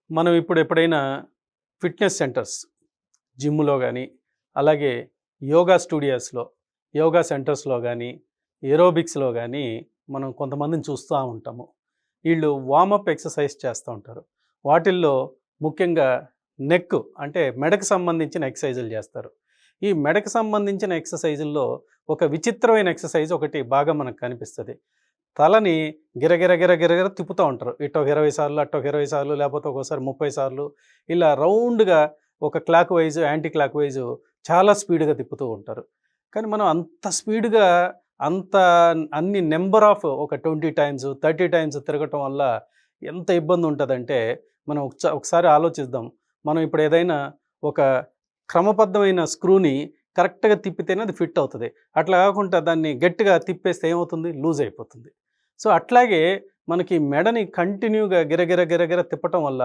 మనం ఇప్పుడు ఎప్పుడైనా ఫిట్‌నెస్ సెంటర్స్, జిమ్‌లో గానీ, అలాగే యోగా స్టూడియోస్‌లో, యోగా సెంటర్స్‌లో గానీ, ఏరోబిక్స్‌లో గానీ మనం కొంతమందిని చూస్తా ఉంటాము. ఈళ్ళు వార్మప్ ఎక్సర్‌సైజ్ చేస్తా ఉంటారు. వాటిల్లో ముఖ్యంగా నెక్ అంటే మెడకు సంబంధించిన ఎక్సర్‌సైజులు చేస్తారు. ఈ మెడకు సంబంధించిన ఎక్సర్‌సైజుల్లో ఒక విచిత్రమైన ఎక్సర్‌సైజ్ ఒకటి బాగా మనకు కనిపిస్తది. తలని గిరగిర గిరగిర గిర తిప్పుతా ఉంటారు. ఇటొక 20 సార్లు, అటొక 20 సార్లు, లేపోతే ఒక్కోసారి 30 సార్లు ఇలా రౌండ్‌గా ఒక clock wise, anti clock wise చాలా స్పీడ్‌గా తిప్పుతూ ఉంటారు. కానీ మనం అంత స్పీడ్‌గా అంత అన్ని నంబర్ ఆఫ్ ఒక 20 టైమ్స్, 30 టైమ్స్ తిరగటం వల్ల ఎంత ఇబ్బందుంటదంటే, మనం ఒకసారి ఆలోచిద్దాం. మనం ఇప్పుడు ఏదైనా ఒక క్రమబద్ధమైన స్క్రూని కరెక్ట్‌గా తిప్పితేనే అది ఫిట్ అవుతది. అట్లా కాకుండా దాన్ని గట్టిగా తిప్పేస్తే ఏమవుతుంది? లూజ్ అయిపోతుంది. సో, అట్లాగే మనకి మెడని కంటిన్యూగా గిరగిర గిరగిర తిప్పటం వల్ల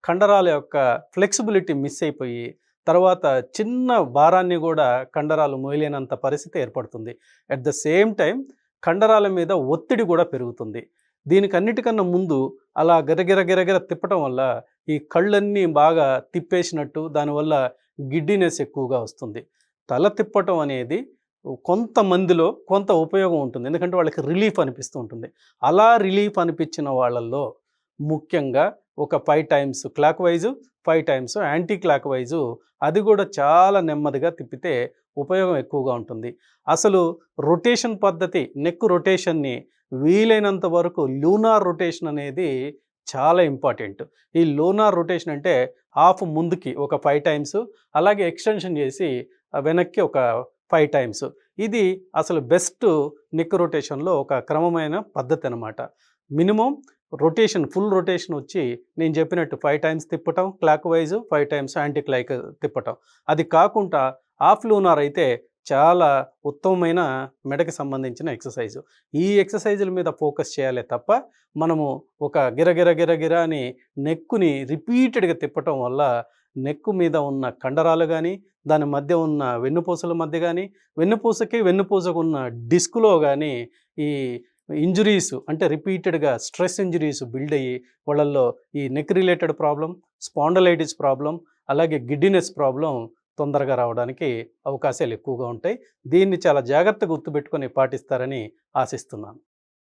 కండరాల యొక్క ఫ్లెక్సిబిలిటీ మిస్ అయిపోయి, తర్వాత చిన్న భారాన్ని గూడా కండరాలు మోయలేనంత పరిస్థితి ఏర్పడుతుంది. అట్ ద సేమ్ టైమ్ కండరాల మీద ఒత్తిడి గూడా పెరుగుతుంది. దీనికన్నిటికన్నా ముందు అలా గిరగిర గిరగిర తిప్పటం వల్ల ఈ కళ్ళన్నీ బాగా తిప్పేసినట్టు, దానివల్ల గిడ్డినెస్ ఎక్కువగా వస్తుంది. తల తిప్పటం అనేది కొంతమందిలో కొంత ఉపయోగం ఉంటుంది. ఎందుకంటే వాళ్ళకి రిలీఫ్ అనిపిస్తూ ఉంటుంది. అలా రిలీఫ్ అనిపించిన వాళ్ళల్లో ముఖ్యంగా ఒక 5 times clock wise, 5 times anti clock wise అది కూడా చాలా నెమ్మదిగా తిప్పితే ఉపయోగం ఎక్కువగా ఉంటుంది. అసలు రొటేషన్ పద్ధతి నెక్ రొటేషన్‌ని వీలైనంత వరకు లూనార్ రొటేషన్ అనేది చాలా ఇంపార్టెంట్. ఈ లూనార్ రొటేషన్ అంటే హాఫ్ ముందుకి ఒక 5 టైమ్స్ అలాగే ఎక్స్‌టెన్షన్ చేసి వెనక్కి ఒక 5 టైమ్స్. ఇది అసలు బెస్ట్ నెక్ రొటేషన్‌లో ఒక క్రమమైన పద్ధతనమాట. మినిమమ్ రొటేషన్, ఫుల్ రొటేషన్ వచ్చి నేను చెప్పినట్టు 5 టైమ్స్ తిప్పటం clockwise, 5 times anti clock తిప్పటం. అది కాకుండా హాఫ్ లూనార్ అయితే చాలా ఉత్తమమైన మెడకి సంబంధించిన ఎక్సర్సైజు. ఈ ఎక్సర్సైజుల మీద ఫోకస్ చేయాలే తప్ప, మనము ఒక గిరగిర గిరగిర అని నెక్కుని రిపీటెడ్‌గా తిప్పటం వల్ల నెక్కు మీద ఉన్న కండరాలు గానీ, దాని మధ్య ఉన్న వెన్నుపూసల మధ్య గానీ, వెన్నుపూసకున్న డిస్క్‌లో గానీ ఈ ఇంజురీస్ అంటే రిపీటెడ్‌గా స్ట్రెస్ ఇంజురీస్ బిల్డ్ అయ్యి వాళ్ళల్లో ఈ neck related problem, spondylitis problem, అలాగే గిడ్డినెస్ ప్రాబ్లమ్ తొందరగా రావడానికి అవకాశాలు ఎక్కువగా ఉంటాయి. దీన్ని చాలా జాగ్రత్తగా గుర్తుపెట్టుకొని పాటిస్తారని ఆశిస్తున్నాను.